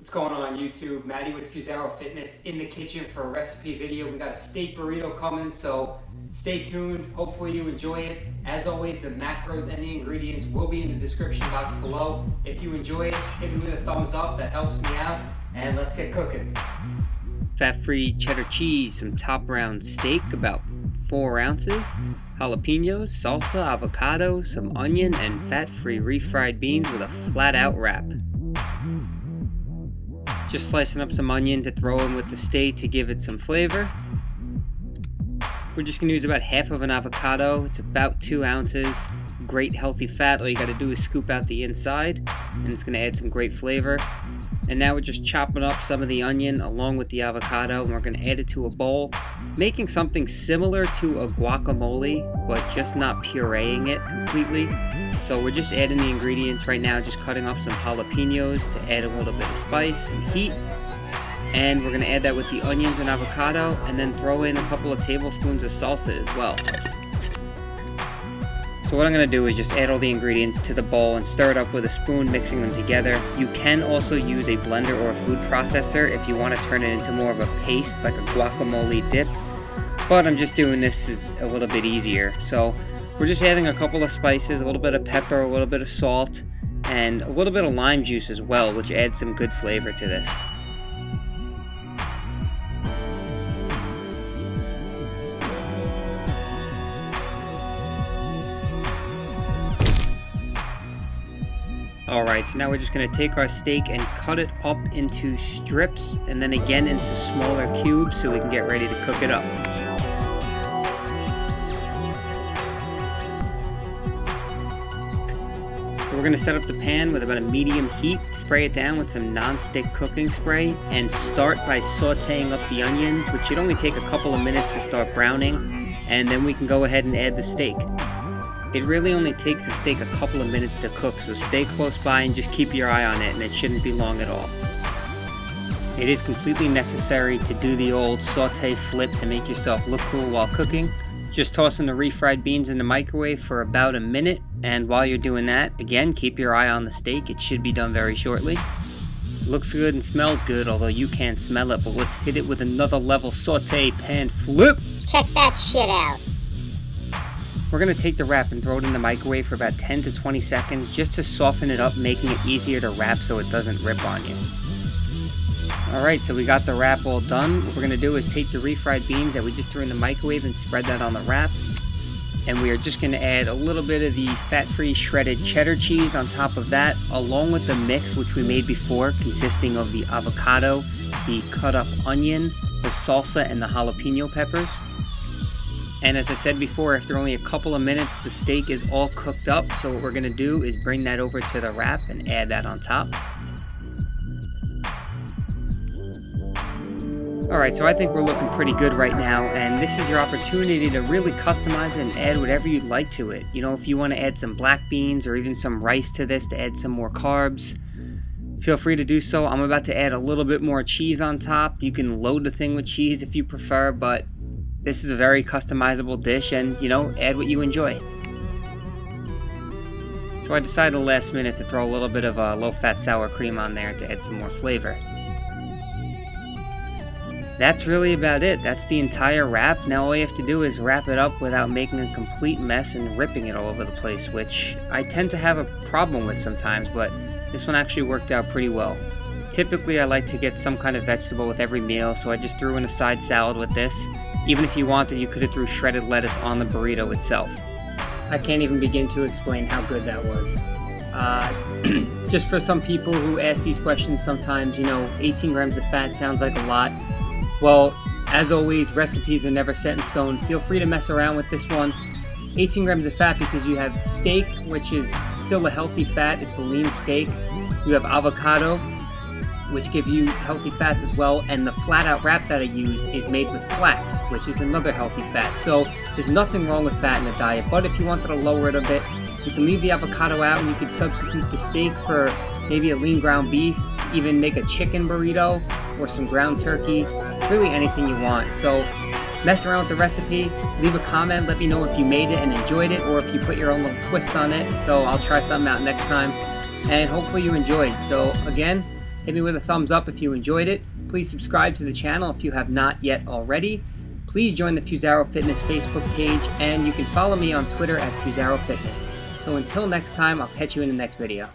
What's going on YouTube? Maddie with Fuzero Fitness in the kitchen for a recipe video. We got a steak burrito coming, so stay tuned. Hopefully you enjoy it. As always, the macros and the ingredients will be in the description box below. If you enjoy it, hit me with a thumbs up. That helps me out. And let's get cooking. Fat-free cheddar cheese, some top round steak, about 4 ounces, jalapenos, salsa, avocado, some onion, and fat-free refried beans with a flat-out wrap. Just slicing up some onion to throw in with the steak to give it some flavor. We're just going to use about half of an avocado. It's about 2 ounces. Great healthy fat. All you got to do is scoop out the inside, and it's going to add some great flavor. And now we're just chopping up some of the onion along with the avocado, and we're going to add it to a bowl, making something similar to a guacamole, but just not pureeing it completely. So we're just adding the ingredients right now, just cutting up some jalapenos to add a little bit of spice and heat. And we're going to add that with the onions and avocado, and then throw in a couple of tablespoons of salsa as well. So what I'm going to do is just add all the ingredients to the bowl and stir it up with a spoon, mixing them together. You can also use a blender or a food processor if you want to turn it into more of a paste, like a guacamole dip. But I'm just doing this as a little bit easier. So we're just adding a couple of spices, a little bit of pepper, a little bit of salt, and a little bit of lime juice as well, which adds some good flavor to this. Alright, so now we're just going to take our steak and cut it up into strips, and then again into smaller cubes so we can get ready to cook it up. So we're going to set up the pan with about a medium heat, spray it down with some non-stick cooking spray, and start by sauteing up the onions, which should only take a couple of minutes to start browning, and then we can go ahead and add the steak. It really only takes the steak a couple of minutes to cook, so stay close by and just keep your eye on it, and it shouldn't be long at all. It is completely necessary to do the old saute flip to make yourself look cool while cooking. Just tossing the refried beans in the microwave for about a minute, and while you're doing that, again, keep your eye on the steak. It should be done very shortly. Looks good and smells good, although you can't smell it, but let's hit it with another level saute pan flip. Check that shit out. We're going to take the wrap and throw it in the microwave for about 10 to 20 seconds just to soften it up, making it easier to wrap so it doesn't rip on you. Alright, so we got the wrap all done. What we're going to do is take the refried beans that we just threw in the microwave and spread that on the wrap. And we are just going to add a little bit of the fat-free shredded cheddar cheese on top of that, along with the mix which we made before, consisting of the avocado, the cut-up onion, the salsa, and the jalapeno peppers. And as I said before, after only a couple of minutes, the steak is all cooked up. So what we're going to do is bring that over to the wrap and add that on top. Alright, so I think we're looking pretty good right now, and this is your opportunity to really customize it and add whatever you'd like to it. You know, if you want to add some black beans or even some rice to this to add some more carbs, feel free to do so. I'm about to add a little bit more cheese on top. You can load the thing with cheese if you prefer, but this is a very customizable dish, and, you know, add what you enjoy. So I decided last minute to throw a little bit of low-fat sour cream on there to add some more flavor. That's really about it. That's the entire wrap. Now all you have to do is wrap it up without making a complete mess and ripping it all over the place, which I tend to have a problem with sometimes, but this one actually worked out pretty well. Typically I like to get some kind of vegetable with every meal, so I just threw in a side salad with this. Even if you wanted, you could have threw shredded lettuce on the burrito itself. I can't even begin to explain how good that was. Just for some people who ask these questions sometimes, you know, 18 grams of fat sounds like a lot. Well, as always, recipes are never set in stone. Feel free to mess around with this one. 18 grams of fat because you have steak, which is still a healthy fat. It's a lean steak. You have avocado, which give you healthy fats as well, and the flat-out wrap that I used is made with flax, which is another healthy fat. So there's nothing wrong with fat in the diet, but if you wanted to lower it a bit, you can leave the avocado out and you can substitute the steak for maybe a lean ground beef, even make a chicken burrito or some ground turkey, really anything you want. So mess around with the recipe, leave a comment, let me know if you made it and enjoyed it, or if you put your own little twist on it. So I'll try something out next time, and hopefully you enjoyed. So again, Hit me with a thumbs up if you enjoyed it. Please subscribe to the channel if you have not yet already. Please join the Fusaro Fitness Facebook page, and you can follow me on Twitter at Fusaro Fitness. So until next time, I'll catch you in the next video.